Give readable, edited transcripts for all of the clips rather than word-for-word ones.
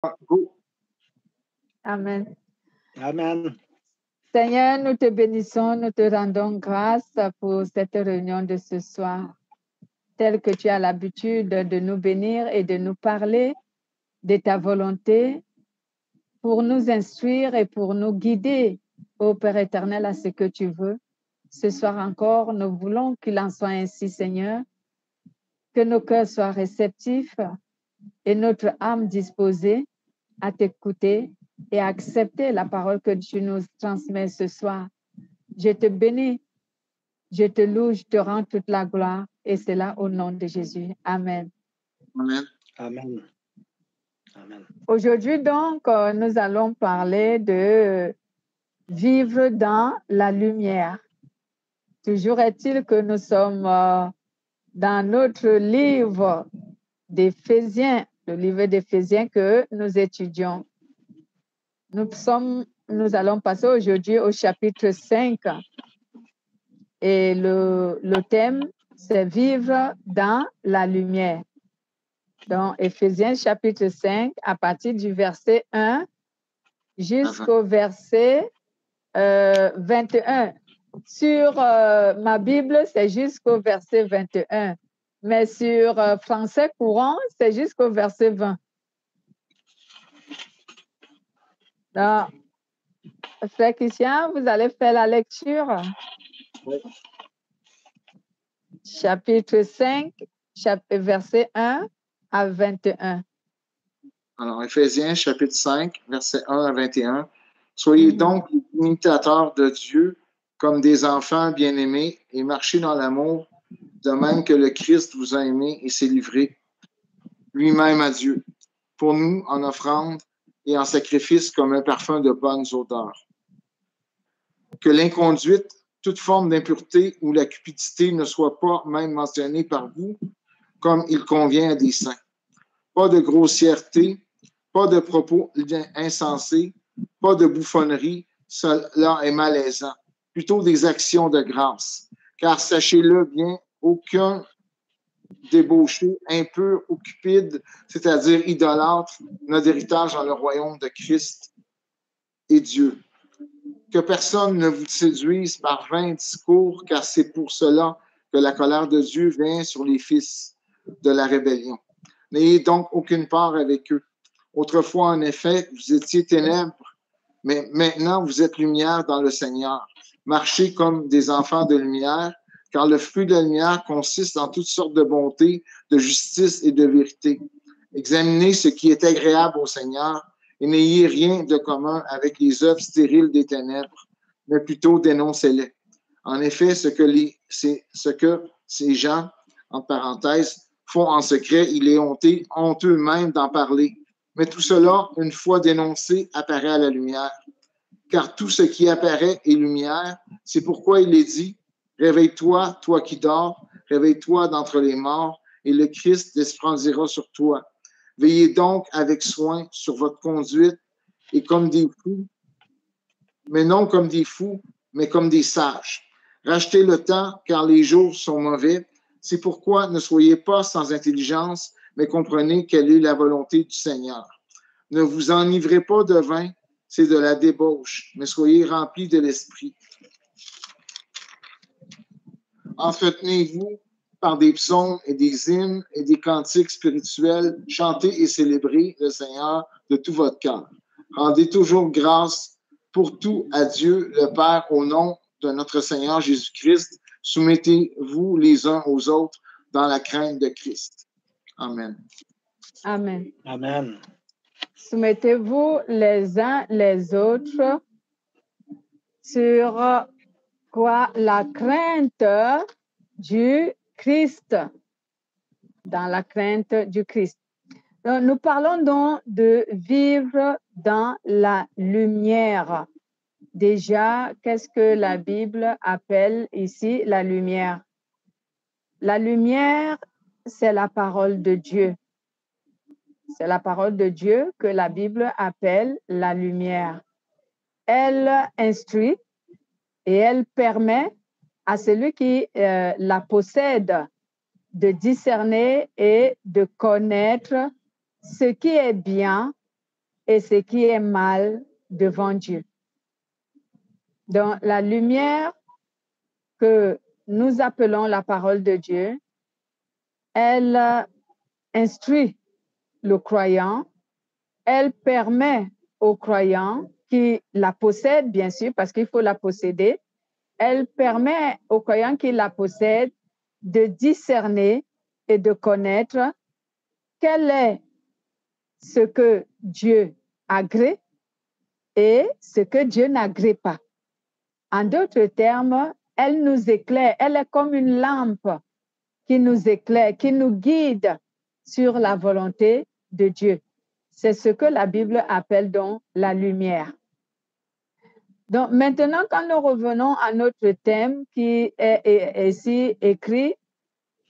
Go. Amen. Amen. Seigneur, nous te bénissons, nous te rendons grâce pour cette réunion de ce soir, telle que tu as l'habitude de nous bénir et de nous parler de ta volonté pour nous instruire et pour nous guider, ô Père éternel, à ce que tu veux. Ce soir encore, nous voulons qu'il en soit ainsi, Seigneur, que nos cœurs soient réceptifs et notre âme disposée à t'écouter et à accepter la parole que tu nous transmets ce soir. Je te bénis, je te loue, je te rends toute la gloire et c'est là au nom de Jésus. Amen. Amen. Amen. Amen. Aujourd'hui, donc, nous allons parler de vivre dans la lumière. Toujours est-il que nous sommes dans notre livre d'Éphésiens, le livre d'Éphésiens que nous étudions. Nous allons passer aujourd'hui au chapitre 5 et le thème, c'est vivre dans la lumière. Dans Éphésiens chapitre 5, à partir du verset 1 jusqu'au verset 21. Sur ma Bible, c'est jusqu'au verset 21, mais sur français courant, c'est jusqu'au verset 20. Donc, Frère Christian, vous allez faire la lecture. Oui. Chapitre 5, verset 1 à 21. Alors, Éphésiens, chapitre 5, versets 1 à 21. Soyez donc imitateurs de Dieu comme des enfants bien-aimés et marchez dans l'amour, de même que le Christ vous a aimé et s'est livré lui-même à Dieu, pour nous en offrande et en sacrifice comme un parfum de bonne odeur. Que l'inconduite, toute forme d'impureté ou la cupidité ne soit pas même mentionnée par vous, comme il convient à des saints. Pas de grossièreté, pas de propos insensés, pas de bouffonnerie, cela est malaisant. Plutôt des actions de grâce. Car sachez-le bien, aucun débauché, impur ou cupide, c'est-à-dire idolâtre, n'a d'héritage dans le royaume de Christ et Dieu. Que personne ne vous séduise par vains discours, car c'est pour cela que la colère de Dieu vient sur les fils de la rébellion. N'ayez donc aucune part avec eux. Autrefois, en effet, vous étiez ténèbres, mais maintenant vous êtes lumière dans le Seigneur. Marchez comme des enfants de lumière, car le fruit de la lumière consiste en toutes sortes de bonté, de justice et de vérité. Examinez ce qui est agréable au Seigneur et n'ayez rien de commun avec les œuvres stériles des ténèbres, mais plutôt dénoncez-les. En effet, ce que ces gens, entre parenthèses, font en secret, il est honteux même d'en parler. Mais tout cela, une fois dénoncé, apparaît à la lumière. Car tout ce qui apparaît est lumière. C'est pourquoi il est dit, réveille-toi, toi qui dors, réveille-toi d'entre les morts, et le Christ resplendira sur toi. Veillez donc avec soin sur votre conduite, et comme des fous, mais non comme des fous, mais comme des sages. Rachetez le temps, car les jours sont mauvais. C'est pourquoi ne soyez pas sans intelligence, mais comprenez quelle est la volonté du Seigneur. Ne vous enivrez pas de vin, c'est de la débauche, mais soyez remplis de l'esprit. Entretenez-vous par des psaumes et des hymnes et des cantiques spirituels, chantez et célébrez le Seigneur de tout votre cœur. Rendez toujours grâce pour tout à Dieu le Père au nom de notre Seigneur Jésus-Christ. Soumettez-vous les uns aux autres dans la crainte de Christ. Amen. Amen. Amen. Soumettez-vous les uns les autres sur quoi? La crainte du Christ. Dans la crainte du Christ. Donc, nous parlons donc de vivre dans la lumière. Déjà, qu'est-ce que la Bible appelle ici la lumière? La lumière, c'est la parole de Dieu. C'est la parole de Dieu que la Bible appelle la lumière. Elle instruit et elle permet à celui qui la possède de discerner et de connaître ce qui est bien et ce qui est mal devant Dieu. Donc, la lumière que nous appelons la parole de Dieu, elle instruit le croyant, elle permet au croyant qui la possède, bien sûr, parce qu'il faut la posséder, elle permet au croyant qui la possède de discerner et de connaître quel est ce que Dieu agrée et ce que Dieu n'agrée pas. En d'autres termes, elle nous éclaire, elle est comme une lampe qui nous éclaire, qui nous guide sur la volonté de Dieu. C'est ce que la Bible appelle donc la lumière. Donc maintenant, quand nous revenons à notre thème qui est ici écrit,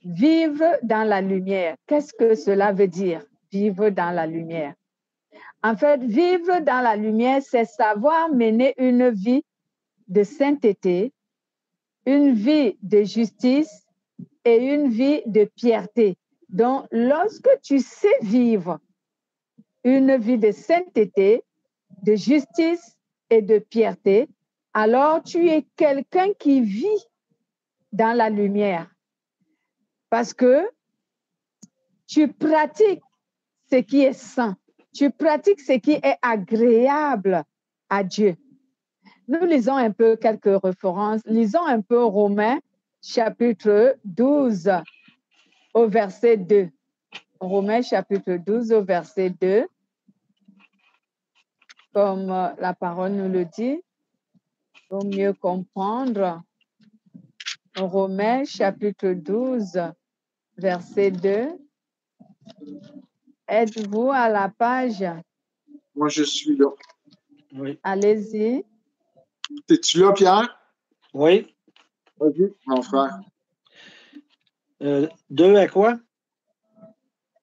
vivre dans la lumière. Qu'est-ce que cela veut dire, vivre dans la lumière? En fait, vivre dans la lumière, c'est savoir mener une vie de sainteté, une vie de justice et une vie de piété. Donc, lorsque tu sais vivre une vie de sainteté, de justice et de piété, alors tu es quelqu'un qui vit dans la lumière. Parce que tu pratiques ce qui est saint, tu pratiques ce qui est agréable à Dieu. Nous lisons un peu quelques références. Lisons un peu Romains, chapitre 12, au verset 2. Romains, chapitre 12, au verset 2. Comme la parole nous le dit, pour mieux comprendre. Romains, chapitre 12, verset 2. Êtes-vous à la page? Moi, je suis là. Oui. Allez-y. Es-tu là, Pierre? Oui. Vas-y, mon frère. 2 à quoi?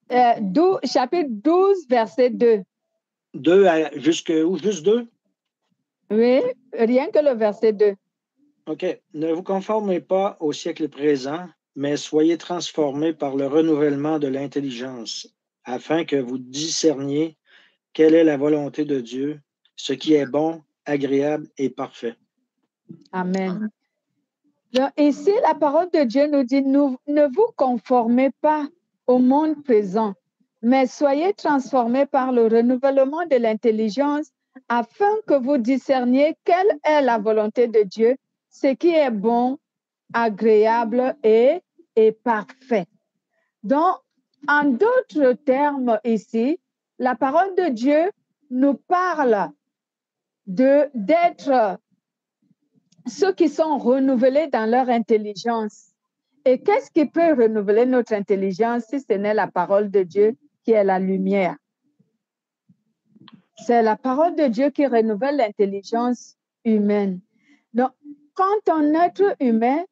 Chapitre 12, verset 2. 2 à jusque où? Juste 2? Oui, rien que le verset 2. OK. Ne vous conformez pas au siècle présent, mais soyez transformés par le renouvellement de l'intelligence, afin que vous discerniez quelle est la volonté de Dieu, ce qui est bon, agréable et parfait. Amen. Donc, ici, la parole de Dieu nous dit, ne vous conformez pas au monde présent, mais soyez transformés par le renouvellement de l'intelligence afin que vous discerniez quelle est la volonté de Dieu, ce qui est bon, agréable et parfait. Donc, en d'autres termes ici, la parole de Dieu nous parle d'être ceux qui sont renouvelés dans leur intelligence. Et qu'est-ce qui peut renouveler notre intelligence si ce n'est la parole de Dieu qui est la lumière? C'est la parole de Dieu qui renouvelle l'intelligence humaine. Donc, quand un être humain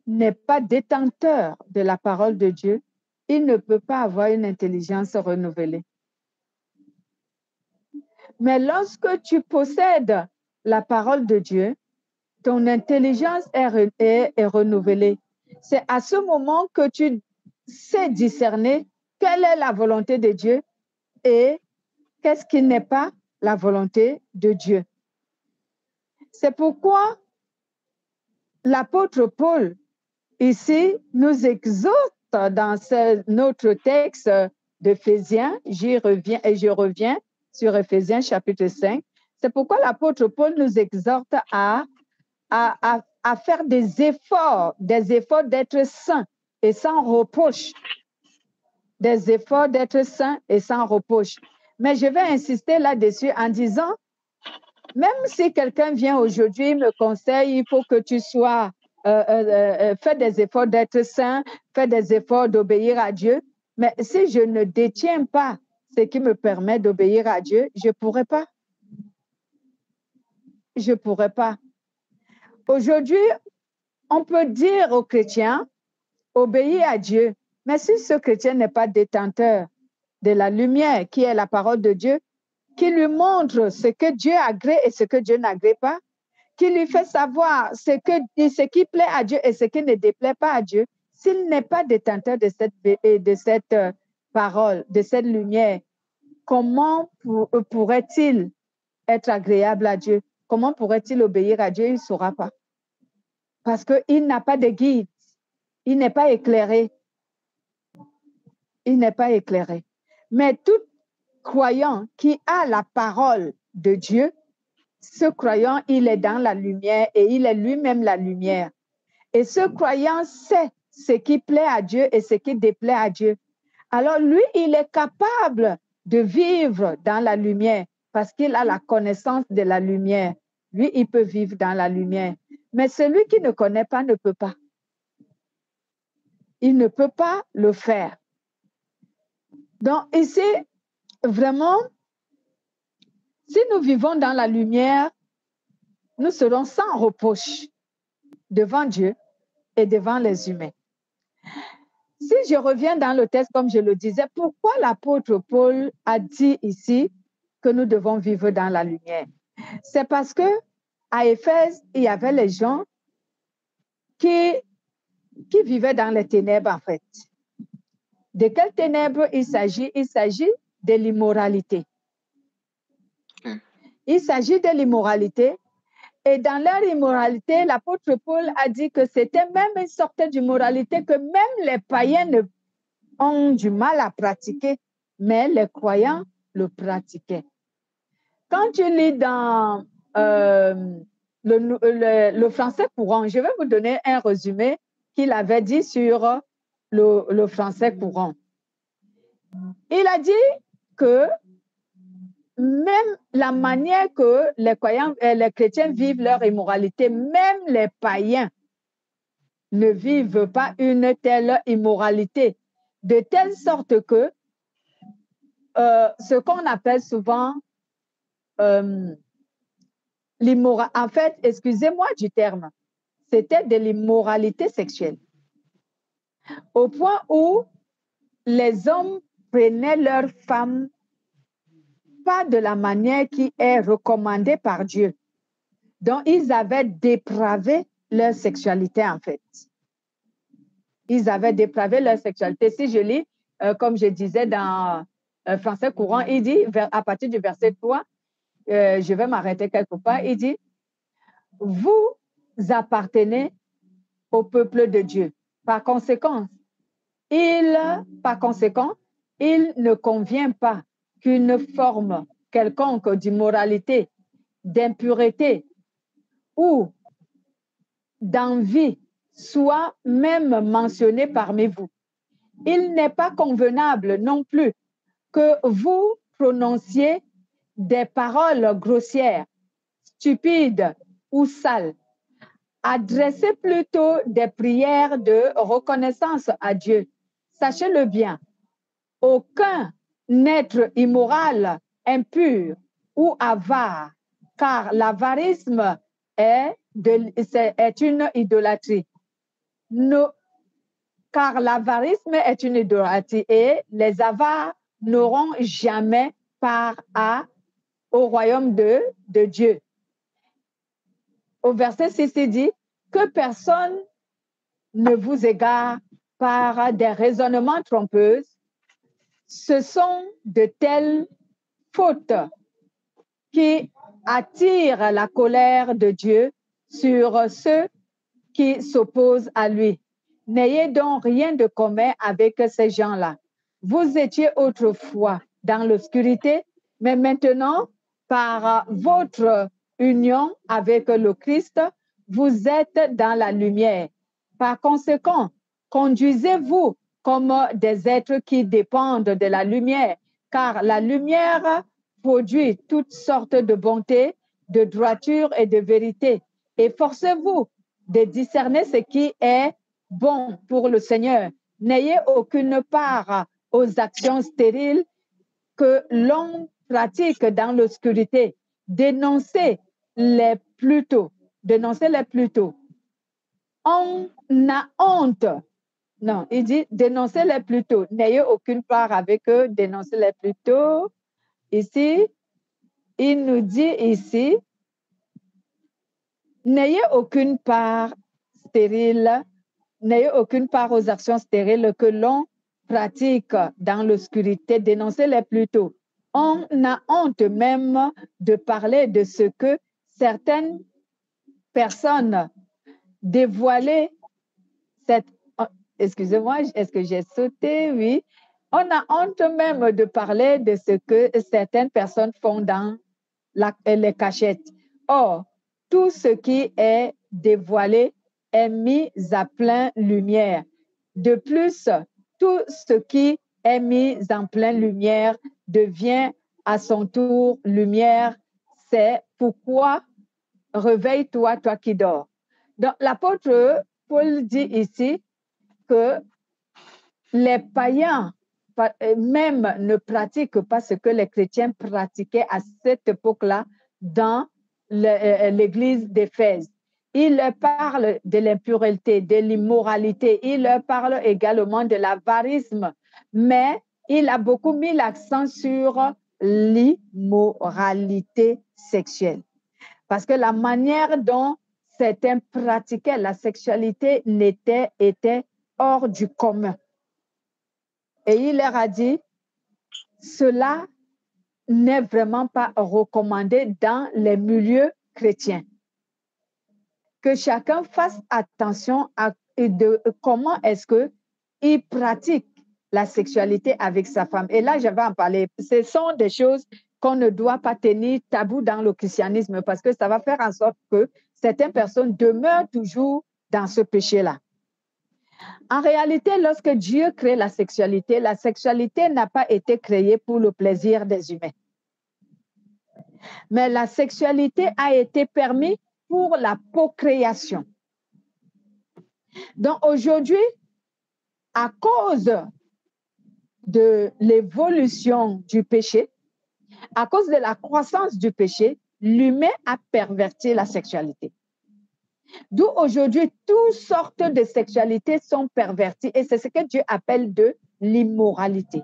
n'est pas détenteur de la parole de Dieu, il ne peut pas avoir une intelligence renouvelée. Mais lorsque tu possèdes la parole de Dieu, ton intelligence est renouvelée. C'est à ce moment que tu sais discerner quelle est la volonté de Dieu et qu'est-ce qui n'est pas la volonté de Dieu. C'est pourquoi l'apôtre Paul, ici, nous exhorte dans notre texte d'Éphésiens, j'y reviens et je reviens sur Éphésiens chapitre 5. C'est pourquoi l'apôtre Paul nous exhorte à faire des efforts d'être saints et sans reproche. Des efforts d'être saints et sans reproche. Mais je vais insister là-dessus en disant, même si quelqu'un vient aujourd'hui, me conseille, il faut que tu sois, fais des efforts d'être saint, fais des efforts d'obéir à Dieu. Mais si je ne détiens pas ce qui me permet d'obéir à Dieu, je ne pourrais pas. Je ne pourrais pas. Aujourd'hui, on peut dire aux chrétiens, obéis à Dieu. Mais si ce chrétien n'est pas détenteur de la lumière qui est la parole de Dieu, qui lui montre ce que Dieu agrée et ce que Dieu n'agrée pas, qui lui fait savoir ce qui plaît à Dieu et ce qui ne déplaît pas à Dieu, s'il n'est pas détenteur de cette parole, de cette lumière, comment pourrait-il être agréable à Dieu? Comment pourrait-il obéir à Dieu? Il ne saura pas. Parce qu'il n'a pas de guide. Il n'est pas éclairé. Il n'est pas éclairé. Mais tout croyant qui a la parole de Dieu, ce croyant, il est dans la lumière et il est lui-même la lumière. Et ce croyant sait ce qui plaît à Dieu et ce qui déplaît à Dieu. Alors lui, il est capable de vivre dans la lumière parce qu'il a la connaissance de la lumière. Lui, il peut vivre dans la lumière. Mais celui qui ne connaît pas ne peut pas. Il ne peut pas le faire. Donc ici, vraiment, si nous vivons dans la lumière, nous serons sans reproche devant Dieu et devant les humains. Si je reviens dans le texte, comme je le disais, pourquoi l'apôtre Paul a dit ici que nous devons vivre dans la lumière? C'est parce que à Éphèse, il y avait les gens qui vivaient dans les ténèbres, en fait. De quelles ténèbres il s'agit? Il s'agit de l'immoralité. Il s'agit de l'immoralité. Et dans leur immoralité, l'apôtre Paul a dit que c'était même une sorte d'immoralité que même les païens ont du mal à pratiquer, mais les croyants le pratiquaient. Quand tu lis dans le français courant, je vais vous donner un résumé qu'il avait dit sur le français courant. Il a dit que même la manière que les croyants et les chrétiens vivent leur immoralité, même les païens ne vivent pas une telle immoralité, de telle sorte que ce qu'on appelle souvent l'immoralité, en fait, excusez-moi du terme, c'était de l'immoralité sexuelle. Au point où les hommes prenaient leurs femmes pas de la manière qui est recommandée par Dieu. Donc, ils avaient dépravé leur sexualité, en fait. Ils avaient dépravé leur sexualité. Si je lis, comme je disais dans français courant, il dit, à partir du verset 3, je vais m'arrêter quelque part, il dit, vous appartenez au peuple de Dieu. Par conséquent, il ne convient pas qu'une forme quelconque d'immoralité, d'impureté ou d'envie soit même mentionnée parmi vous. Il n'est pas convenable non plus que vous prononciez des paroles grossières, stupides ou sales. Adressez plutôt des prières de reconnaissance à Dieu. Sachez-le bien, aucun être immoral, impur ou avare, car l'avarisme est une idolâtrie. Car l'avarisme est une idolâtrie et les avares n'auront jamais part au royaume de Dieu. Au verset 6, il dit que personne ne vous égare par des raisonnements trompeux. Ce sont de telles fautes qui attirent la colère de Dieu sur ceux qui s'opposent à lui. N'ayez donc rien de commun avec ces gens-là. Vous étiez autrefois dans l'obscurité, mais maintenant, par votre union avec le Christ, vous êtes dans la lumière. Par conséquent, conduisez-vous comme des êtres qui dépendent de la lumière, car la lumière produit toutes sortes de bonté, de droiture et de vérité. Efforcez-vous de discerner ce qui est bon pour le Seigneur. N'ayez aucune part aux actions stériles que l'on pratique dans l'obscurité. Dénoncez-les plutôt. Dénoncez-les plutôt. On a honte. Non, il dit dénoncez-les plutôt. N'ayez aucune part avec eux. Dénoncez-les plutôt. Ici, il nous dit ici, n'ayez aucune part stérile, n'ayez aucune part aux actions stériles que l'on pratique dans l'obscurité. Dénoncez-les plutôt. On a honte même de parler de ce que certaines personnes dévoilaient excusez-moi, est-ce que j'ai sauté? Oui. On a honte même de parler de ce que certaines personnes font dans les cachettes. Or, tout ce qui est dévoilé est mis à pleine lumière. De plus, tout ce qui est mis en pleine lumière devient à son tour lumière. C'est pourquoi réveille-toi, toi qui dors. Donc, l'apôtre Paul dit ici que les païens même ne pratiquent pas ce que les chrétiens pratiquaient à cette époque-là dans l'église d'Éphèse. Il leur parle de l'impureté, de l'immoralité, il leur parle également de l'avarisme, mais il a beaucoup mis l'accent sur l'immoralité sexuelle. Parce que la manière dont certains pratiquaient la sexualité était hors du commun. Et il leur a dit, cela n'est vraiment pas recommandé dans les milieux chrétiens. Que chacun fasse attention à comment est-ce qu'il pratique la sexualité avec sa femme. Et là, je vais en parler. Ce sont des choses qu'on ne doit pas tenir tabou dans le christianisme parce que ça va faire en sorte que certaines personnes demeurent toujours dans ce péché-là. En réalité, lorsque Dieu crée la sexualité n'a pas été créée pour le plaisir des humains. Mais la sexualité a été permise pour la procréation. Donc aujourd'hui, à cause de l'évolution du péché, à cause de la croissance du péché, l'humain a perverti la sexualité. D'où aujourd'hui, toutes sortes de sexualités sont perverties et c'est ce que Dieu appelle de l'immoralité.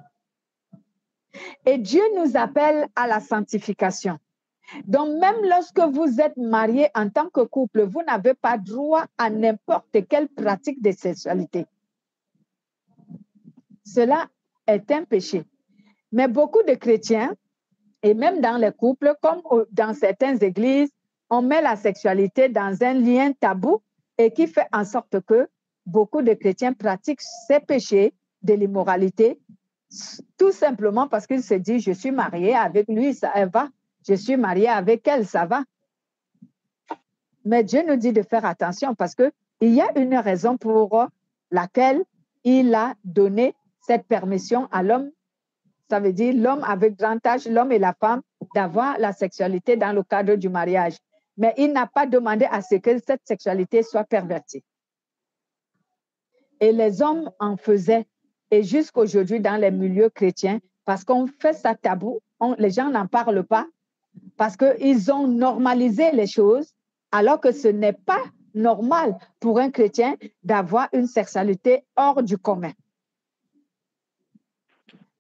Et Dieu nous appelle à la sanctification. Donc, même lorsque vous êtes mariés en tant que couple, vous n'avez pas droit à n'importe quelle pratique de sexualité. Cela est un péché. Mais beaucoup de chrétiens, et même dans les couples, comme dans certaines églises, on met la sexualité dans un lien tabou et qui fait en sorte que beaucoup de chrétiens pratiquent ces péchés de l'immoralité tout simplement parce qu'ils se disent, je suis marié avec lui, ça va. Je suis marié avec elle, ça va. Mais Dieu nous dit de faire attention parce qu'il y a une raison pour laquelle il a donné cette permission à l'homme. Ça veut dire l'homme avec grand âge, l'homme et la femme, d'avoir la sexualité dans le cadre du mariage. Mais il n'a pas demandé à ce que cette sexualité soit pervertie. Et les hommes en faisaient. Et jusqu'aujourd'hui, dans les milieux chrétiens, parce qu'on fait ça tabou, les gens n'en parlent pas, parce qu'ils ont normalisé les choses, alors que ce n'est pas normal pour un chrétien d'avoir une sexualité hors du commun.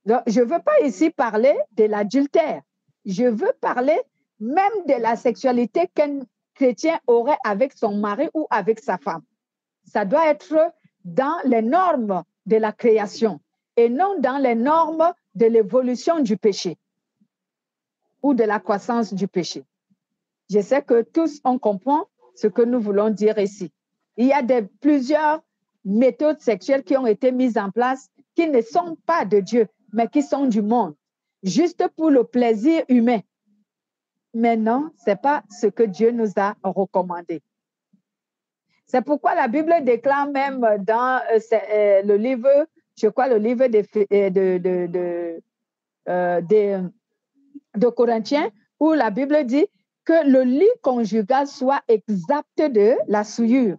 Donc, je ne veux pas ici parler de l'adultère. Je veux parler même de la sexualité qu'un chrétien aurait avec son mari ou avec sa femme. Ça doit être dans les normes de la création et non dans les normes de l'évolution du péché ou de la croissance du péché. Je sais que tous, on comprend ce que nous voulons dire ici. Il y a plusieurs méthodes sexuelles qui ont été mises en place qui ne sont pas de Dieu, mais qui sont du monde, juste pour le plaisir humain. Mais non, ce n'est pas ce que Dieu nous a recommandé. C'est pourquoi la Bible déclare même dans le livre, je crois le livre de Corinthiens, où la Bible dit que le lit conjugal soit exempt de la souillure.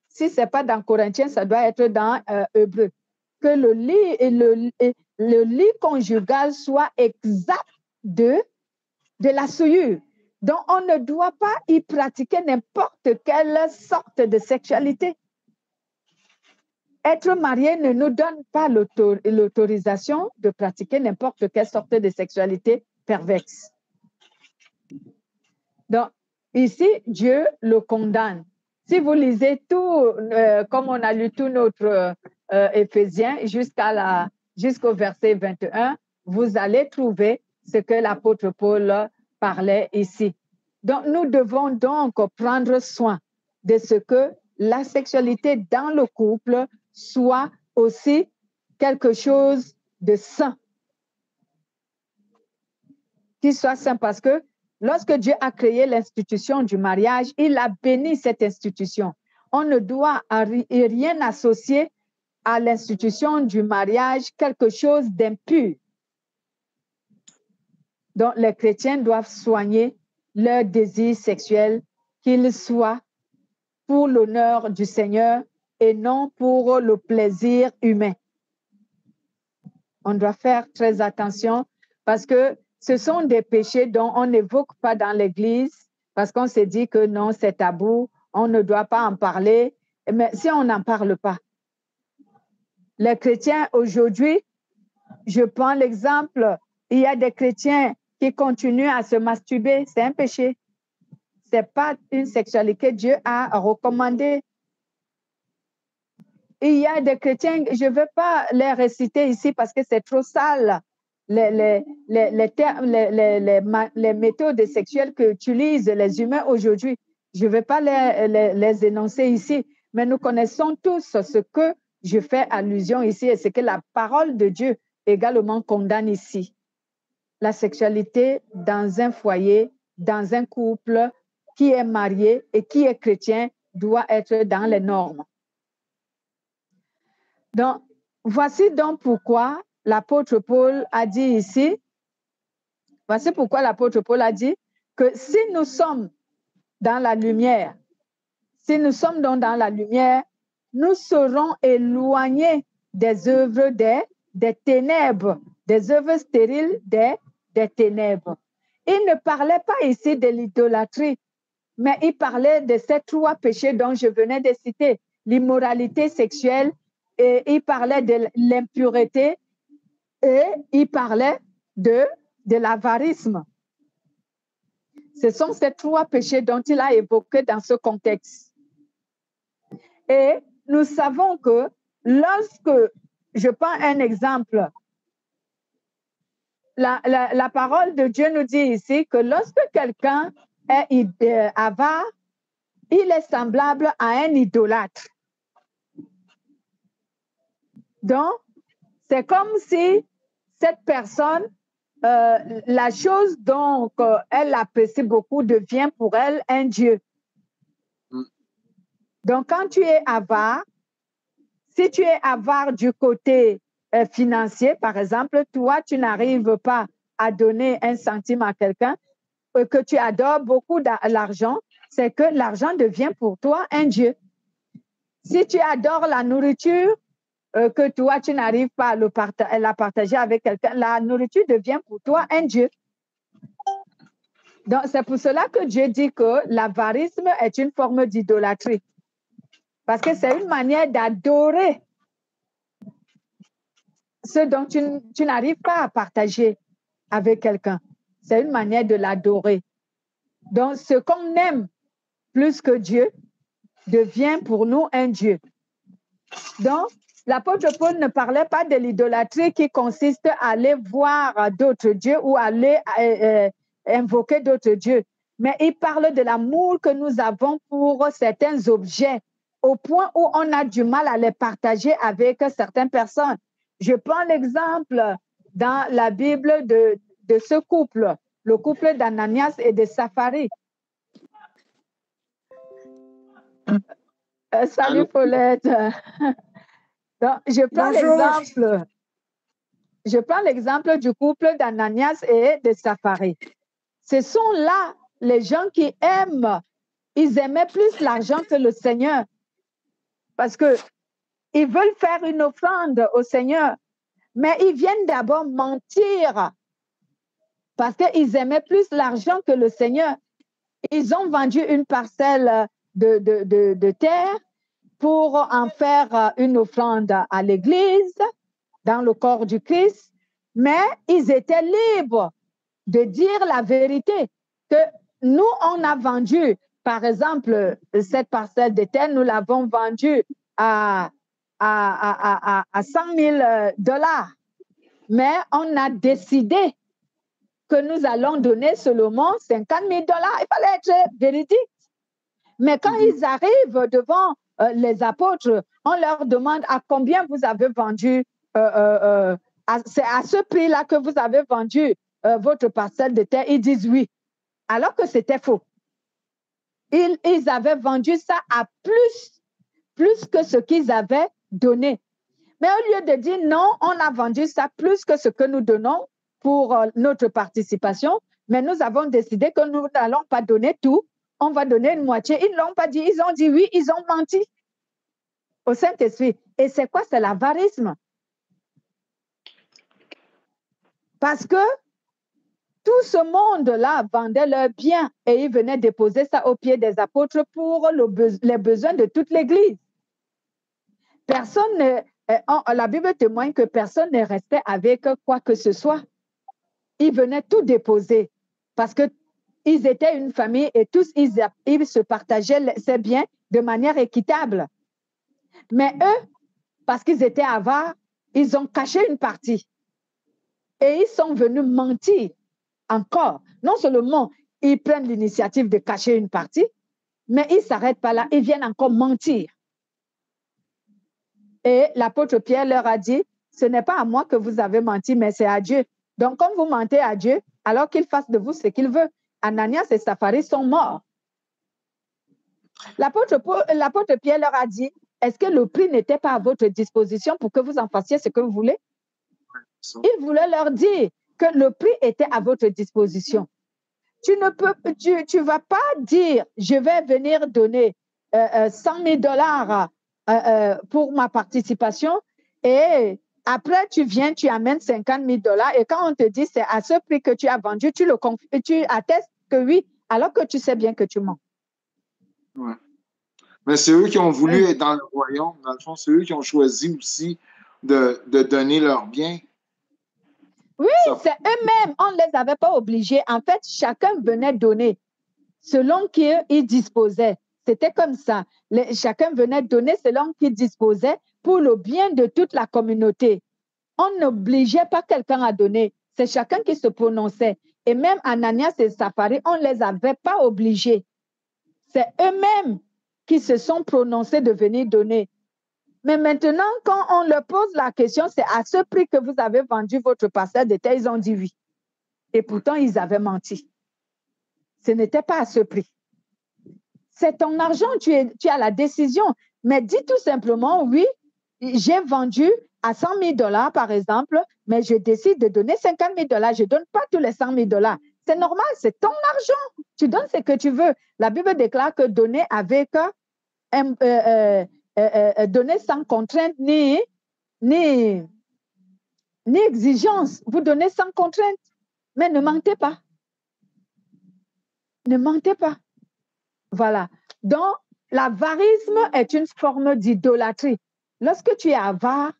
Si ce n'est pas dans Corinthiens, ça doit être dans Hébreu. Que le lit conjugal soit exempt de la souillure. Donc, on ne doit pas y pratiquer n'importe quelle sorte de sexualité. Être marié ne nous donne pas l'autorisation de pratiquer n'importe quelle sorte de sexualité perverse. Donc, ici, Dieu le condamne. Si vous lisez tout, comme on a lu tout notre Éphésiens jusqu'au verset 21, vous allez trouver ce que l'apôtre Paul parlait ici. Donc, nous devons donc prendre soin de ce que la sexualité dans le couple soit aussi quelque chose de sain. Qu'il soit sain parce que lorsque Dieu a créé l'institution du mariage, il a béni cette institution. On ne doit rien associer à l'institution du mariage quelque chose d'impur. Donc, les chrétiens doivent soigner leur désir sexuel, qu'il soit pour l'honneur du Seigneur et non pour le plaisir humain. On doit faire très attention parce que ce sont des péchés dont on n'évoque pas dans l'Église parce qu'on s'est dit que non, c'est tabou, on ne doit pas en parler. Mais si on n'en parle pas, les chrétiens aujourd'hui, je prends l'exemple, il y a des chrétiens qui continuent à se masturber, c'est un péché. Ce n'est pas une sexualité que Dieu a recommandée. Il y a des chrétiens, je ne veux pas les réciter ici parce que c'est trop sale, les méthodes sexuelles qu'utilisent les humains aujourd'hui. Je ne vais pas les énoncer ici, mais nous connaissons tous ce que je fais allusion ici et ce que la parole de Dieu également condamne ici. La sexualité dans un foyer, dans un couple qui est marié et qui est chrétien doit être dans les normes. Donc, voici donc pourquoi l'apôtre Paul a dit ici, voici pourquoi l'apôtre Paul a dit que si nous sommes dans la lumière, si nous sommes donc dans la lumière, nous serons éloignés des œuvres des ténèbres, des œuvres stériles des ténèbres. Il ne parlait pas ici de l'idolâtrie, mais il parlait de ces trois péchés dont je venais de citer, l'immoralité sexuelle, et il parlait de l'impureté et il parlait de l'avarisme. Ce sont ces trois péchés dont il a évoqué dans ce contexte. Et nous savons que lorsque, je prends un exemple, la parole de Dieu nous dit ici que lorsque quelqu'un est avare, il est semblable à un idolâtre. Donc, c'est comme si cette personne, la chose dont elle apprécie beaucoup devient pour elle un dieu. Donc, quand tu es avare, si tu es avare du côté financier, par exemple, toi, tu n'arrives pas à donner un centime à quelqu'un, que tu adores beaucoup l'argent, c'est que l'argent devient pour toi un dieu. Si tu adores la nourriture, que toi, tu n'arrives pas à la partager avec quelqu'un, la nourriture devient pour toi un dieu. Donc, c'est pour cela que Dieu dit que l'avarisme est une forme d'idolâtrie. Parce que c'est une manière d'adorer ce dont tu n'arrives pas à partager avec quelqu'un. C'est une manière de l'adorer. Donc, ce qu'on aime plus que Dieu devient pour nous un Dieu. Donc, l'apôtre Paul ne parlait pas de l'idolâtrie qui consiste à aller voir d'autres dieux ou aller invoquer d'autres dieux, mais il parle de l'amour que nous avons pour certains objets au point où on a du mal à les partager avec certaines personnes. Je prends l'exemple dans la Bible de ce couple, le couple d'Ananias et de Saphari. Salut Paulette. Donc, je prends l'exemple du couple d'Ananias et de Saphari. Ce sont là les gens qui aiment, ils aimaient plus l'argent que le Seigneur parce qu'ils veulent faire une offrande au Seigneur, mais ils viennent d'abord mentir parce qu'ils aimaient plus l'argent que le Seigneur. Ils ont vendu une parcelle de terre pour en faire une offrande à l'Église, dans le corps du Christ, mais ils étaient libres de dire la vérité, que nous, on a vendu, par exemple, cette parcelle de terre, nous l'avons vendue à 100 000 $, mais on a décidé que nous allons donner seulement 50 000 $. Il fallait être véridique. Mais quand ils arrivent devant les apôtres, on leur demande à combien vous avez vendu, c'est à ce prix-là que vous avez vendu votre parcelle de terre. Ils disent oui, alors que c'était faux. Ils avaient vendu ça à plus que ce qu'ils avaient donné. Mais au lieu de dire non, on a vendu ça plus que ce que nous donnons pour notre participation, mais nous avons décidé que nous n'allons pas donner tout, on va donner une moitié. Ils ne l'ont pas dit, ils ont dit oui, ils ont menti au Saint-Esprit. Et c'est quoi? C'est l'avarisme. Parce que tout ce monde-là vendait leurs biens et ils venaient déposer ça aux pieds des apôtres pour les besoins de toute l'Église. La Bible témoigne que personne ne restait avec quoi que ce soit. Ils venaient tout déposer parce qu'ils étaient une famille et tous, ils se partageaient ces biens de manière équitable. Mais eux, parce qu'ils étaient avares, ils ont caché une partie. Et ils sont venus mentir encore. Non seulement ils prennent l'initiative de cacher une partie, mais ils ne s'arrêtent pas là, ils viennent encore mentir. Et l'apôtre Pierre leur a dit, ce n'est pas à moi que vous avez menti, mais c'est à Dieu. Donc, comme vous mentez à Dieu, alors qu'il fasse de vous ce qu'il veut. Ananias et Sapharie sont morts. L'apôtre Pierre leur a dit, est-ce que le prix n'était pas à votre disposition pour que vous en fassiez ce que vous voulez? Il voulait leur dire que le prix était à votre disposition. Tu ne vas pas dire, je vais venir donner 100 000 $ pour ma participation et après tu viens, tu amènes 50 000 $ et quand on te dit c'est à ce prix que tu as vendu, tu attestes que oui, alors que tu sais bien que tu mens. Ouais. Mais c'est eux qui ont voulu être dans le royaume. Dans le fond, c'est eux qui ont choisi aussi de donner leurs biens. Oui, c'est eux-mêmes. On ne les avait pas obligés. En fait, chacun venait donner selon qu'il disposait. C'était comme ça. Chacun venait donner selon qu'il disposait pour le bien de toute la communauté. On n'obligeait pas quelqu'un à donner. C'est chacun qui se prononçait. Et même Ananias et Sapharie, on ne les avait pas obligés. C'est eux-mêmes qui se sont prononcés de venir donner. Mais maintenant, quand on leur pose la question, c'est à ce prix que vous avez vendu votre parcelle de terre, ils ont dit oui. Et pourtant, ils avaient menti. Ce n'était pas à ce prix. C'est ton argent, tu as la décision. Mais dis tout simplement, oui, j'ai vendu à 100 000 $ par exemple, mais je décide de donner 50 000 $. Je ne donne pas tous les 100 000 $. C'est normal, c'est ton argent. Tu donnes ce que tu veux. La Bible déclare que donner avec donner sans contrainte ni exigence. Vous donnez sans contrainte, mais ne mentez pas. Ne mentez pas. Voilà. Donc, l'avarisme est une forme d'idolâtrie. Lorsque tu es avare,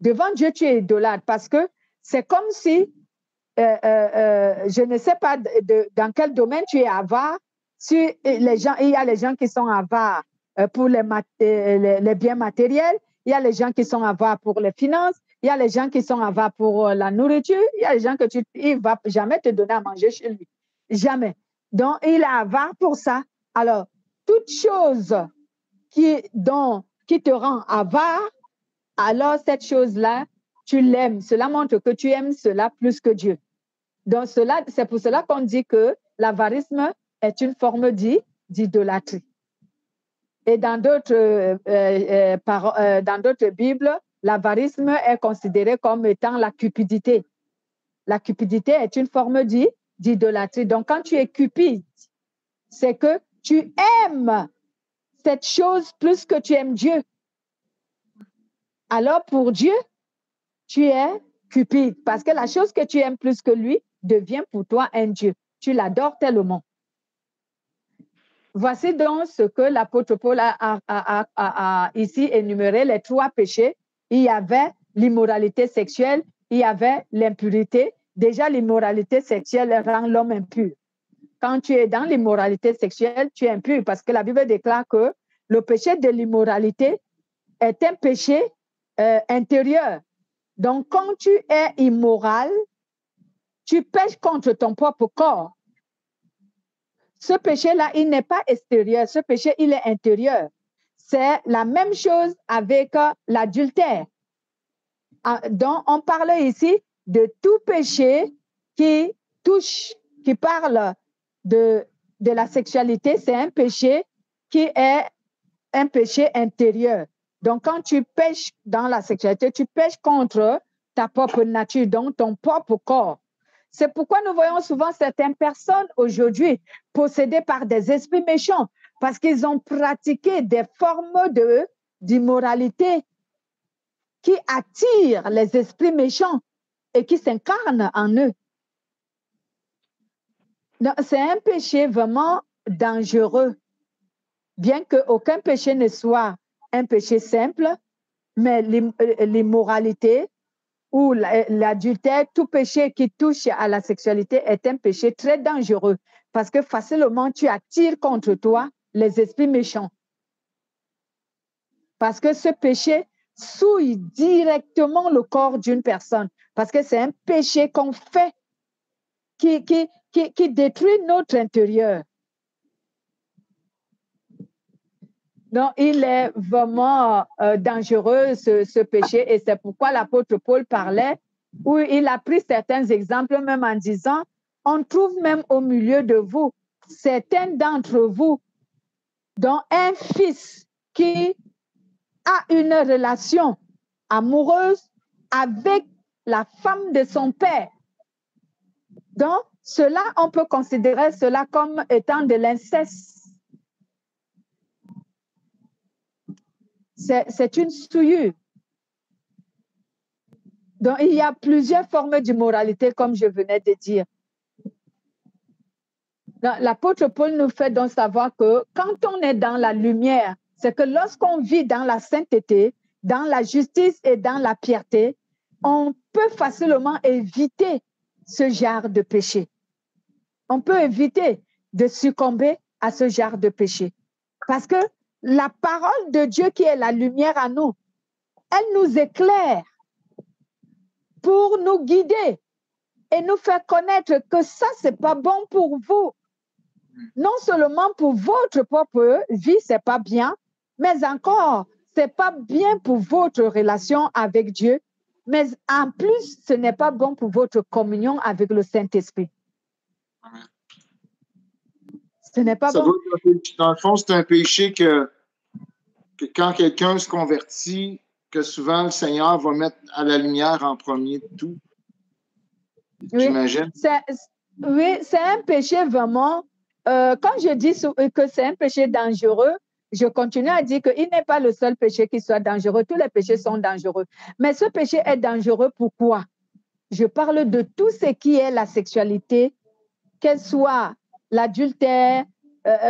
devant Dieu, tu es idolâtre parce que c'est comme si, je ne sais pas dans quel domaine tu es avare. Il y a les gens qui sont avares pour les biens matériels, il y a les gens qui sont avares pour les finances, il y a les gens qui sont avares pour la nourriture, il y a les gens que il ne va jamais te donner à manger chez lui. Jamais. Donc, il est avare pour ça. Alors, toute chose qui te rend avare, alors cette chose-là, tu l'aimes. Cela montre que tu aimes cela plus que Dieu. Donc, c'est pour cela qu'on dit que l'avarisme est une forme d'idolâtrie. Et dans d'autres Bibles, l'avarisme est considéré comme étant la cupidité. La cupidité est une forme d'idolâtrie. Donc, quand tu es cupide, c'est que tu aimes cette chose plus que tu aimes Dieu. Alors, pour Dieu, tu es cupide parce que la chose que tu aimes plus que lui devient pour toi un Dieu. Tu l'adores tellement. Voici donc ce que l'apôtre Paul a ici énuméré, les 3 péchés. Il y avait l'immoralité sexuelle, il y avait l'impurité. Déjà, l'immoralité sexuelle rend l'homme impur. Quand tu es dans l'immoralité sexuelle, tu es impur parce que la Bible déclare que le péché de l'immoralité est un péché intérieur. Donc, quand tu es immoral, tu pêches contre ton propre corps. Ce péché-là, il n'est pas extérieur. Ce péché, il est intérieur. C'est la même chose avec l'adultère. Donc, on parle ici de tout péché qui touche, qui parle de la sexualité. C'est un péché qui est un péché intérieur. Donc, quand tu pêches dans la sexualité, tu pêches contre ta propre nature, donc ton propre corps. C'est pourquoi nous voyons souvent certaines personnes aujourd'hui possédées par des esprits méchants parce qu'ils ont pratiqué des formes d'immoralité qui attirent les esprits méchants et qui s'incarnent en eux. C'est un péché vraiment dangereux, bien qu'aucun péché ne soit un péché simple, mais l'immoralité ou l'adultère, tout péché qui touche à la sexualité est un péché très dangereux parce que facilement tu attires contre toi les esprits méchants. Parce que ce péché souille directement le corps d'une personne parce que c'est un péché qu'on fait qui détruit notre intérieur. Donc, il est vraiment dangereux, ce péché, et c'est pourquoi l'apôtre Paul parlait, où il a pris certains exemples, même en disant, on trouve même au milieu de vous, certains d'entre vous, dont un fils qui a une relation amoureuse avec la femme de son père. Donc, cela, on peut considérer cela comme étant de l'inceste. C'est une souillure. Donc, il y a plusieurs formes d'immoralité, comme je venais de dire. L'apôtre Paul nous fait donc savoir que quand on est dans la lumière, c'est que lorsqu'on vit dans la sainteté, dans la justice et dans la piété, on peut facilement éviter ce genre de péché. On peut éviter de succomber à ce genre de péché. Parce que la parole de Dieu qui est la lumière à nous, elle nous éclaire pour nous guider et nous faire connaître que ça, c'est pas bon pour vous. Non seulement pour votre propre vie, c'est pas bien, mais encore, c'est pas bien pour votre relation avec Dieu, mais en plus, ce n'est pas bon pour votre communion avec le Saint-Esprit. Ce n'est pas bon. Dans le fond, c'est un péché que quand quelqu'un se convertit, que souvent le Seigneur va mettre à la lumière en premier de tout. Oui, j'imagine. Oui, c'est un péché vraiment. Quand je dis que c'est un péché dangereux, je continue à dire qu'il n'est pas le seul péché qui soit dangereux. Tous les péchés sont dangereux. Mais ce péché est dangereux pourquoi? Je parle de tout ce qui est la sexualité, qu'elle soit l'adultère,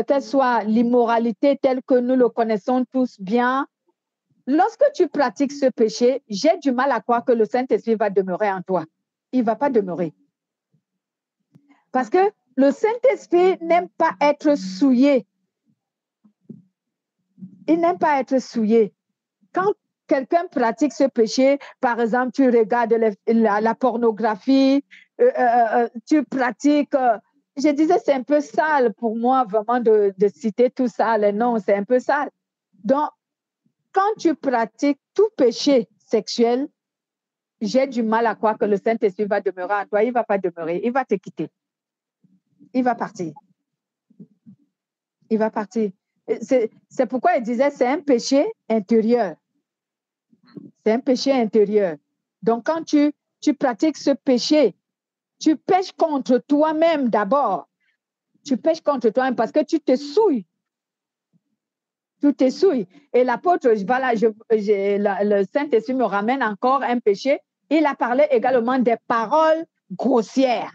qu'elle soit l'immoralité telle que nous le connaissons tous bien. Lorsque tu pratiques ce péché, j'ai du mal à croire que le Saint-Esprit va demeurer en toi. Il ne va pas demeurer. Parce que le Saint-Esprit n'aime pas être souillé. Il n'aime pas être souillé. Quand quelqu'un pratique ce péché, par exemple, tu regardes la pornographie, tu pratiques... je disais, c'est un peu sale pour moi vraiment de citer tout ça. Non, c'est un peu sale. Donc, quand tu pratiques tout péché sexuel, j'ai du mal à croire que le Saint-Esprit va demeurer en toi. Il ne va pas demeurer. Il va te quitter. Il va partir. Il va partir. C'est pourquoi il disait c'est un péché intérieur. C'est un péché intérieur. Donc, quand tu pratiques ce péché, tu pêches contre toi-même d'abord. Tu pêches contre toi-même parce que tu te souilles. Tu te souilles. Et l'apôtre, voilà, le Saint-Esprit me ramène encore un péché. Il a parlé également des paroles grossières.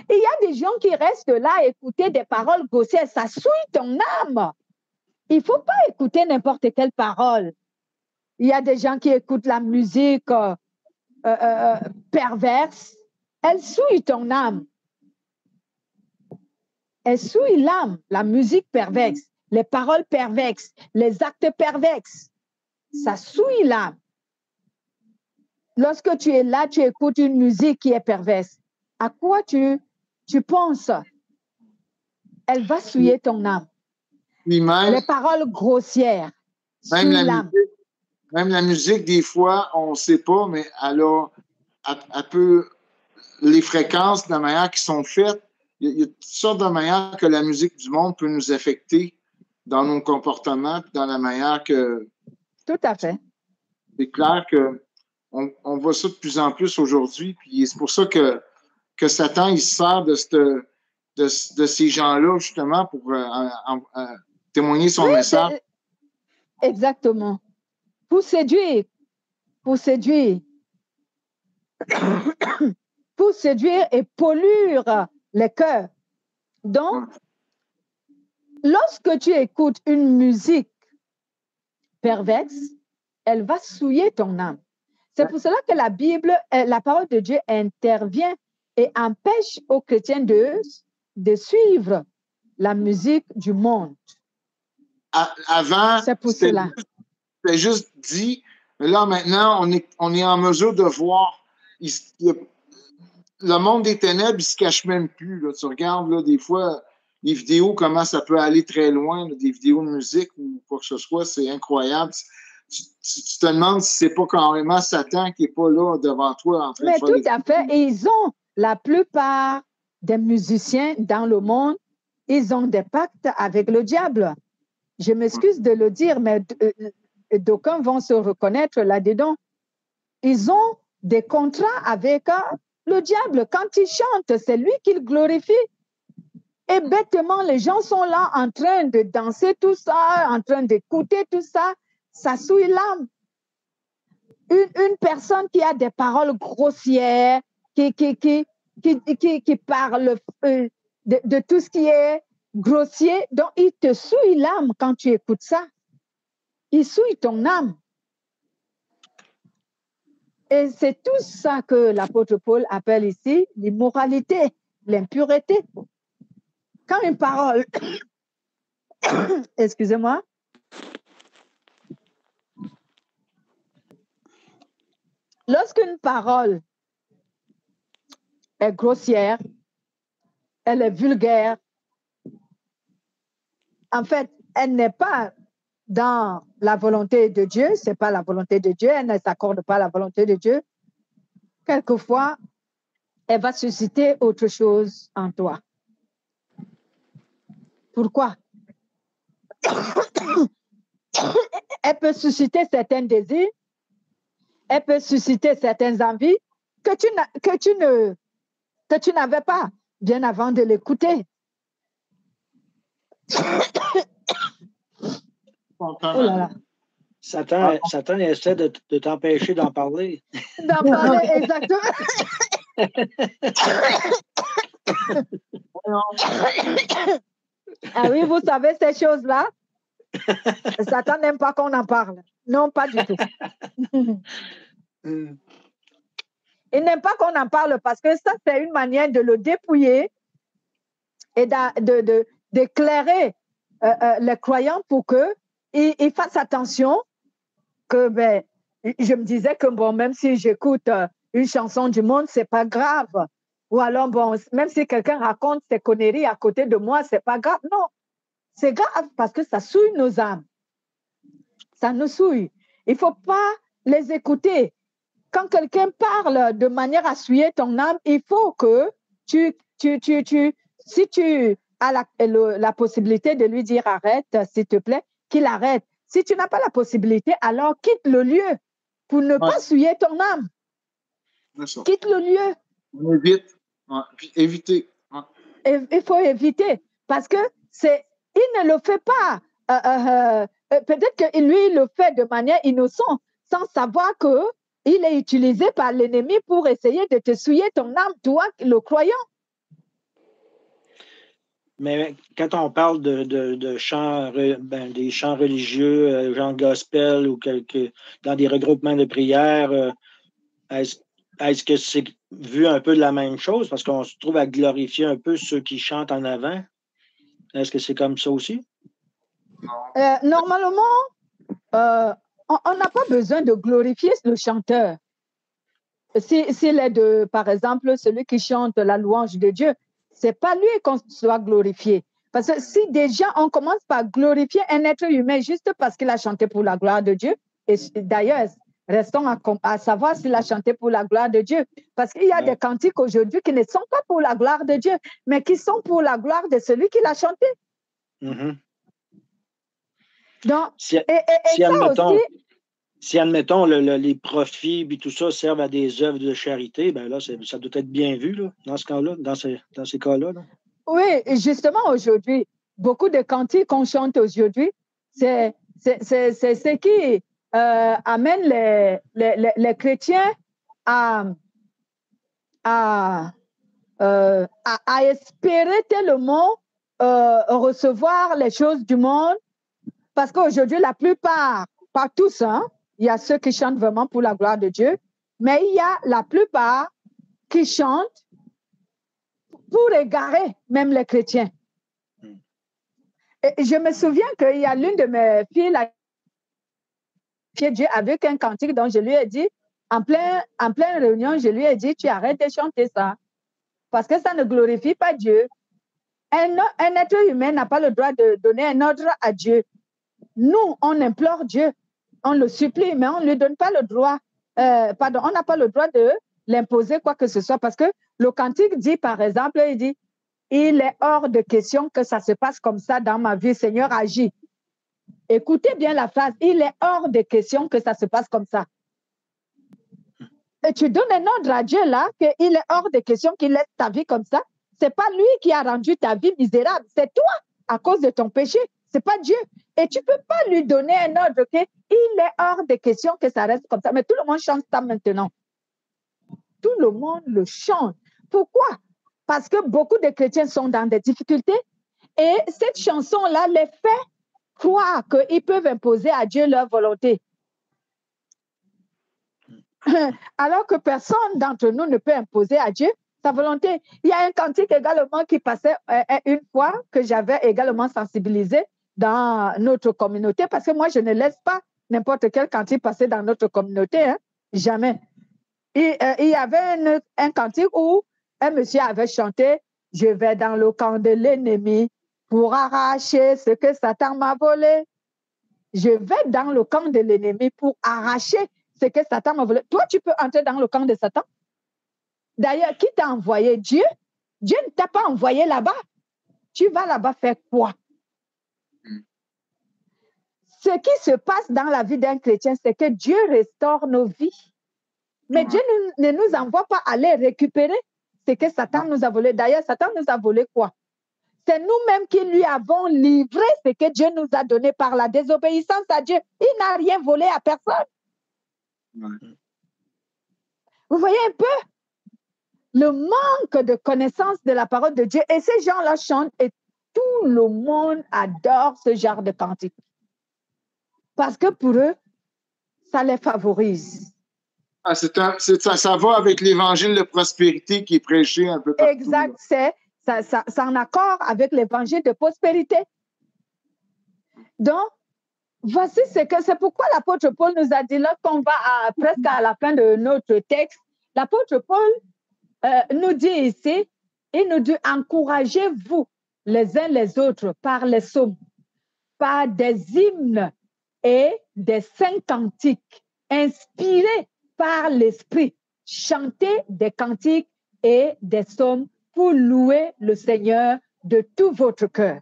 Il y a des gens qui restent là à écouter des paroles grossières. Ça souille ton âme. Il ne faut pas écouter n'importe quelle parole. Il y a des gens qui écoutent la musique perverse. Elle souille ton âme. Elle souille l'âme, la musique perverse, les paroles perverses, les actes perverses. Ça souille l'âme. lorsque tu es là, tu écoutes une musique qui est perverse, à quoi tu penses? Elle va souiller ton âme. Puis même, Les paroles grossières souillent l'âme. Même la musique, des fois, on ne sait pas, mais elle peut, les fréquences de la manière qui sont faites, il y a toutes sortes de manières que la musique du monde peut nous affecter dans nos comportements, puis dans la manière que... Tout à fait. C'est clair qu'on voit ça de plus en plus aujourd'hui, puis c'est pour ça que Satan, il se sert de ces gens-là, justement, pour témoigner son message. Exactement. Pour séduire. Pour séduire et polluer les cœurs. Donc, lorsque tu écoutes une musique perverse, elle va souiller ton âme. C'est pour cela que la Bible, la parole de Dieu intervient et empêche aux chrétiens de suivre la musique du monde. Avant, c'est pour cela. C'était juste dit, mais là maintenant, on est en mesure de voir. Le monde des ténèbres, il ne se cache même plus. Là. Tu regardes là, des fois les vidéos, comment ça peut aller très loin, là, des vidéos de musique ou quoi que ce soit, c'est incroyable. Tu te demandes si c'est pas carrément Satan qui n'est pas là devant toi en train de faire. Mais tout à fait. Et ils ont, la plupart des musiciens dans le monde, ils ont des pactes avec le diable. Je m'excuse de le dire, mais d'aucuns vont se reconnaître là-dedans. Ils ont des contrats avec le diable. Quand ils chantent, c'est lui qu'ils glorifient. Et bêtement, les gens sont là en train de danser tout ça, en train d'écouter tout ça. Ça souille l'âme. Une personne qui a des paroles grossières, qui parle de tout ce qui est grossier, donc il te souille l'âme quand tu écoutes ça. Il souille ton âme. Et c'est tout ça que l'apôtre Paul appelle ici l'immoralité, l'impureté. Quand une parole, excusez-moi, lorsqu'une parole est grossière, elle est vulgaire, en fait, elle n'est pas dans la volonté de Dieu, ce n'est pas la volonté de Dieu, elle ne s'accorde pas à la volonté de Dieu. Quelquefois, elle va susciter autre chose en toi. Pourquoi? Elle peut susciter certains désirs, elle peut susciter certaines envies que tu n'avais pas bien avant de l'écouter. Oh là là. Satan essaie de t'empêcher d'en parler. D'en parler, exactement. Ah oui, vous savez ces choses-là? Satan n'aime pas qu'on en parle. Non, pas du tout. Il n'aime pas qu'on en parle parce que ça, c'est une manière de le dépouiller et d'éclairer les croyants pour qu'ils fassent attention que, je me disais que, bon, même si j'écoute une chanson du monde, c'est pas grave. Ou alors, bon, même si quelqu'un raconte ses conneries à côté de moi, c'est pas grave. Non, c'est grave parce que ça souille nos âmes. Ça nous souille. Il faut pas les écouter. Quand quelqu'un parle de manière à souiller ton âme, il faut que si tu as la possibilité de lui dire arrête, s'il te plaît, qu'il arrête. Si tu n'as pas la possibilité, alors quitte le lieu pour ne pas souiller ton âme. Quitte le lieu. On évite. Éviter. Il faut éviter parce que il ne le fait pas. Peut-être que lui, il le fait de manière innocente, sans savoir qu'il est utilisé par l'ennemi pour essayer de te souiller ton âme, toi, le croyant. Mais quand on parle de chants, des chants religieux, genre gospel ou dans des regroupements de prière, est-ce que c'est vu un peu de la même chose? Parce qu'on se trouve à glorifier un peu ceux qui chantent en avant. Est-ce que c'est comme ça aussi? Normalement, on n'a pas besoin de glorifier le chanteur. s'il est de, par exemple, celui qui chante la louange de Dieu, c'est pas lui qu'on doit glorifier. Parce que si déjà on commence par glorifier un être humain juste parce qu'il a chanté pour la gloire de Dieu, et d'ailleurs, restons à savoir s'il a chanté pour la gloire de Dieu. Parce qu'il y a des cantiques aujourd'hui qui ne sont pas pour la gloire de Dieu, mais qui sont pour la gloire de celui qui l'a chanté. Donc, si ça admettons, aussi, si, admettons, les profits et tout ça servent à des œuvres de charité, ben là, ça doit être bien vu là, dans ce cas-là, dans ces cas-là. Là. Oui, justement, aujourd'hui, beaucoup de cantiques qu'on chante aujourd'hui, c'est ce qui amène les chrétiens à espérer tellement recevoir les choses du monde. Parce qu'aujourd'hui, la plupart, pas tous, hein, il y a ceux qui chantent vraiment pour la gloire de Dieu, mais il y a la plupart qui chantent pour égarer même les chrétiens. Et je me souviens qu'il y a l'une de mes filles, la fille de Dieu, avec un cantique dont je lui ai dit, en pleine réunion, je lui ai dit, tu arrêtes de chanter ça, parce que ça ne glorifie pas Dieu. Un être humain n'a pas le droit de donner un ordre à Dieu. Nous, on implore Dieu, on le supplie, mais on ne lui donne pas le droit, on n'a pas le droit de l'imposer quoi que ce soit, parce que le cantique dit, par exemple, il dit, il est hors de question que ça se passe comme ça dans ma vie, Seigneur, agis. Écoutez bien la phrase, il est hors de question que ça se passe comme ça. Et tu donnes un ordre à Dieu là, qu'il est hors de question qu'il laisse ta vie comme ça. Ce n'est pas lui qui a rendu ta vie misérable, c'est toi à cause de ton péché, ce n'est pas Dieu. Et tu ne peux pas lui donner un ordre qu'il est hors de question que ça reste comme ça. Mais tout le monde chante ça maintenant. Tout le monde le chante. Pourquoi? Parce que beaucoup de chrétiens sont dans des difficultés et cette chanson-là les fait croire qu'ils peuvent imposer à Dieu leur volonté. Alors que personne d'entre nous ne peut imposer à Dieu sa volonté. Il y a un cantique également qui passait une fois que j'avais également sensibilisé dans notre communauté, parce que moi, je ne laisse pas n'importe quel cantique passer dans notre communauté, hein, jamais. Et, il y avait un cantique où un monsieur avait chanté « Je vais dans le camp de l'ennemi pour arracher ce que Satan m'a volé. Je vais dans le camp de l'ennemi pour arracher ce que Satan m'a volé. » Toi, tu peux entrer dans le camp de Satan. D'ailleurs, qui t'a envoyé? Dieu? Dieu ne t'a pas envoyé là-bas. Tu vas là-bas faire quoi? Ce qui se passe dans la vie d'un chrétien, c'est que Dieu restaure nos vies. Mais Dieu ne nous envoie pas aller récupérer ce que Satan nous a volé. D'ailleurs, Satan nous a volé quoi? C'est nous-mêmes qui lui avons livré ce que Dieu nous a donné par la désobéissance à Dieu. Il n'a rien volé à personne. Vous voyez un peu le manque de connaissance de la parole de Dieu. Et ces gens-là chantent et tout le monde adore ce genre de cantique. Parce que pour eux, ça les favorise. Ah, ça va avec l'évangile de prospérité qui est prêché un peu partout. Exact, c'est en accord avec l'évangile de prospérité. Donc, voici c'est pourquoi l'apôtre Paul nous a dit, lorsqu'on va presque à la fin de notre texte, l'apôtre Paul nous dit ici, il nous dit, encouragez-vous les uns les autres par les psaumes, par des hymnes et des saints cantiques, inspirés par l'Esprit, chantez des cantiques et des psaumes pour louer le Seigneur de tout votre cœur.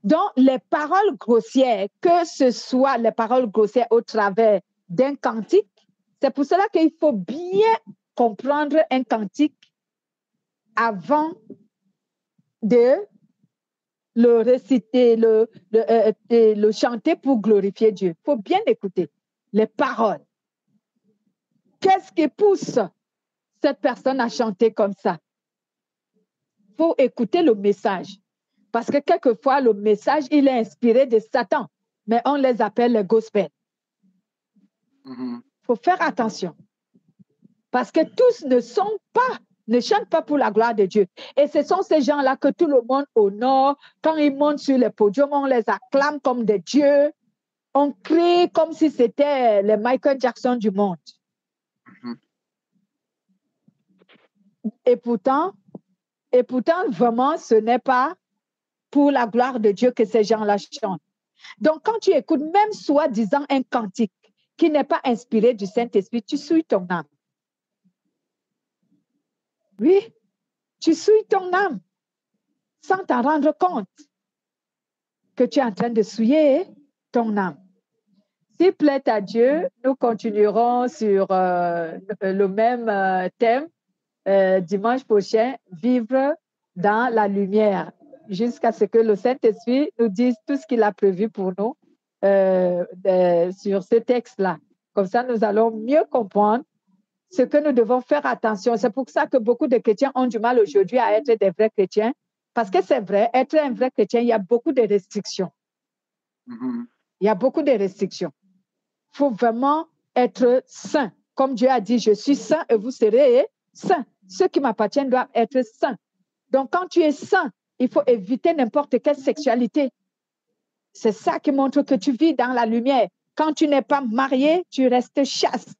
Donc, les paroles grossières, que ce soit les paroles grossières au travers d'un cantique, c'est pour cela qu'il faut bien comprendre un cantique avant de le réciter, le chanter pour glorifier Dieu. Il faut bien écouter les paroles. Qu'est-ce qui pousse cette personne à chanter comme ça? Il faut écouter le message. Parce que quelquefois, le message, il est inspiré de Satan, mais on les appelle les gospels. Il faut faire attention. Parce que tous ne chantent pas pour la gloire de Dieu. Et ce sont ces gens-là que tout le monde honore. Quand ils montent sur les podiums, on les acclame comme des dieux. On crie comme si c'était les Michael Jackson du monde. Et pourtant, vraiment, ce n'est pas pour la gloire de Dieu que ces gens-là chantent. Donc, quand tu écoutes même soi-disant un cantique qui n'est pas inspiré du Saint-Esprit, tu souilles ton âme. Oui, tu souilles ton âme sans t'en rendre compte que tu es en train de souiller ton âme. S'il plaît à Dieu, nous continuerons sur le même thème dimanche prochain, vivre dans la lumière, jusqu'à ce que le Saint-Esprit nous dise tout ce qu'il a prévu pour nous sur ce texte-là. Comme ça, nous allons mieux comprendre ce que nous devons faire attention. C'est pour ça que beaucoup de chrétiens ont du mal aujourd'hui à être des vrais chrétiens, parce que c'est vrai, être un vrai chrétien, il y a beaucoup de restrictions. Il y a beaucoup de restrictions. Il faut vraiment être saint. Comme Dieu a dit, je suis saint et vous serez saints. Ceux qui m'appartiennent doivent être saints. Donc, quand tu es saint, il faut éviter n'importe quelle sexualité. C'est ça qui montre que tu vis dans la lumière. Quand tu n'es pas marié, tu restes chaste.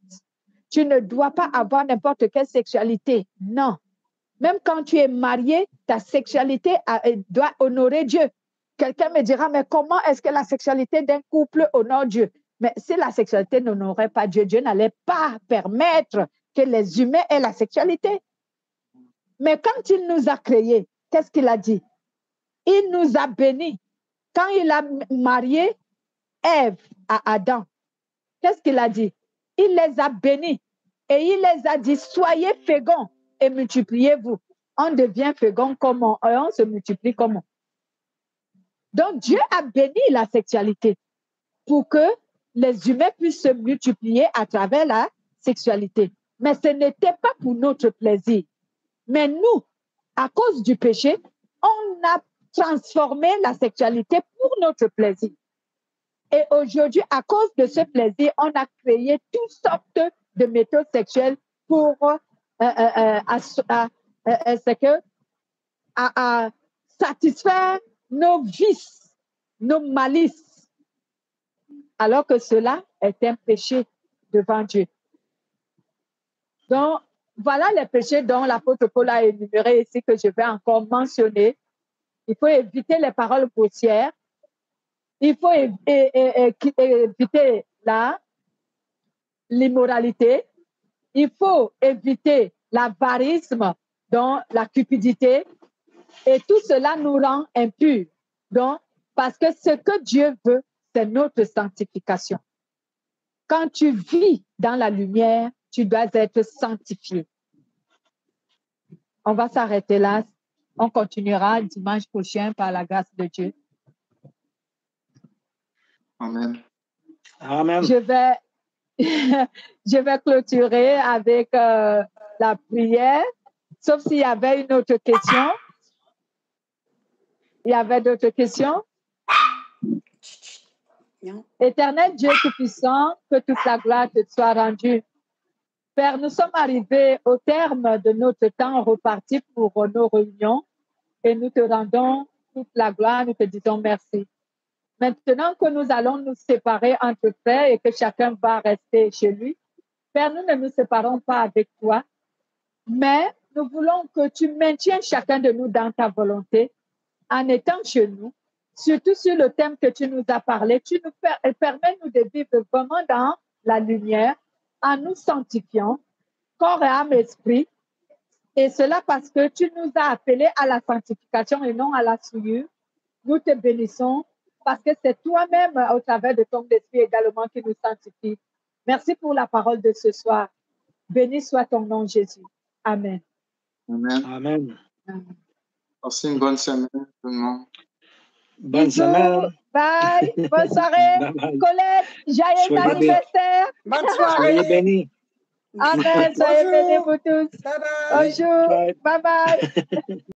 Tu ne dois pas avoir n'importe quelle sexualité. Non. Même quand tu es marié, ta sexualité doit honorer Dieu. Quelqu'un me dira, mais comment est-ce que la sexualité d'un couple honore Dieu? Mais si la sexualité n'honorait pas Dieu, Dieu n'allait pas permettre que les humains aient la sexualité. Mais quand il nous a créés, qu'est-ce qu'il a dit? Il nous a bénis. Quand il a marié Ève à Adam, qu'est-ce qu'il a dit? Il les a bénis et il les a dit, soyez féconds et multipliez-vous. On devient fécond comment? Et on se multiplie comment? Donc Dieu a béni la sexualité pour que les humains puissent se multiplier à travers la sexualité. Mais ce n'était pas pour notre plaisir. Mais nous, à cause du péché, on a transformé la sexualité pour notre plaisir. Et aujourd'hui, à cause de ce plaisir, on a créé toutes sortes de méthodes sexuelles pour satisfaire nos vices, nos malices, alors que cela est un péché devant Dieu. Donc, voilà les péchés dont l'apôtre Paul a énuméré ici que je vais encore mentionner. Il faut éviter les paroles grossières. Il faut éviter l'immoralité. Il faut éviter l'avarisme, donc la cupidité. Et tout cela nous rend impurs. Donc, parce que ce que Dieu veut, c'est notre sanctification. Quand tu vis dans la lumière, tu dois être sanctifié. On va s'arrêter là. On continuera dimanche prochain par la grâce de Dieu. Amen. Amen. Je vais clôturer avec la prière, sauf s'il y avait une autre question. Il y avait d'autres questions? Non. Éternel Dieu Tout-Puissant, que toute la gloire te soit rendue. Père, nous sommes arrivés au terme de notre temps reparti pour nos réunions et nous te rendons toute la gloire, nous te disons merci. Maintenant que nous allons nous séparer entre frères et que chacun va rester chez lui, Père, nous ne nous séparons pas avec toi, mais nous voulons que tu maintiennes chacun de nous dans ta volonté en étant chez nous, surtout sur le thème que tu nous as parlé. Tu nous permets-nous de vivre vraiment dans la lumière, en nous sanctifiant, corps et âme, esprit. Et cela parce que tu nous as appelés à la sanctification et non à la souillure. Nous te bénissons parce que c'est toi-même, au travers de ton esprit également, qui nous sanctifie. Merci pour la parole de ce soir. Béni soit ton nom, Jésus. Amen. Amen. Amen. Passez une bonne semaine, tout le monde. Bonne Bisous. semaine. Bye. Bonne soirée. Bye bye. Colette, joyeux anniversaire. Bonne soirée. Soyez bénis. Amen. Soyez bénis vous tous. Bye bye. Bonjour. Bye bye.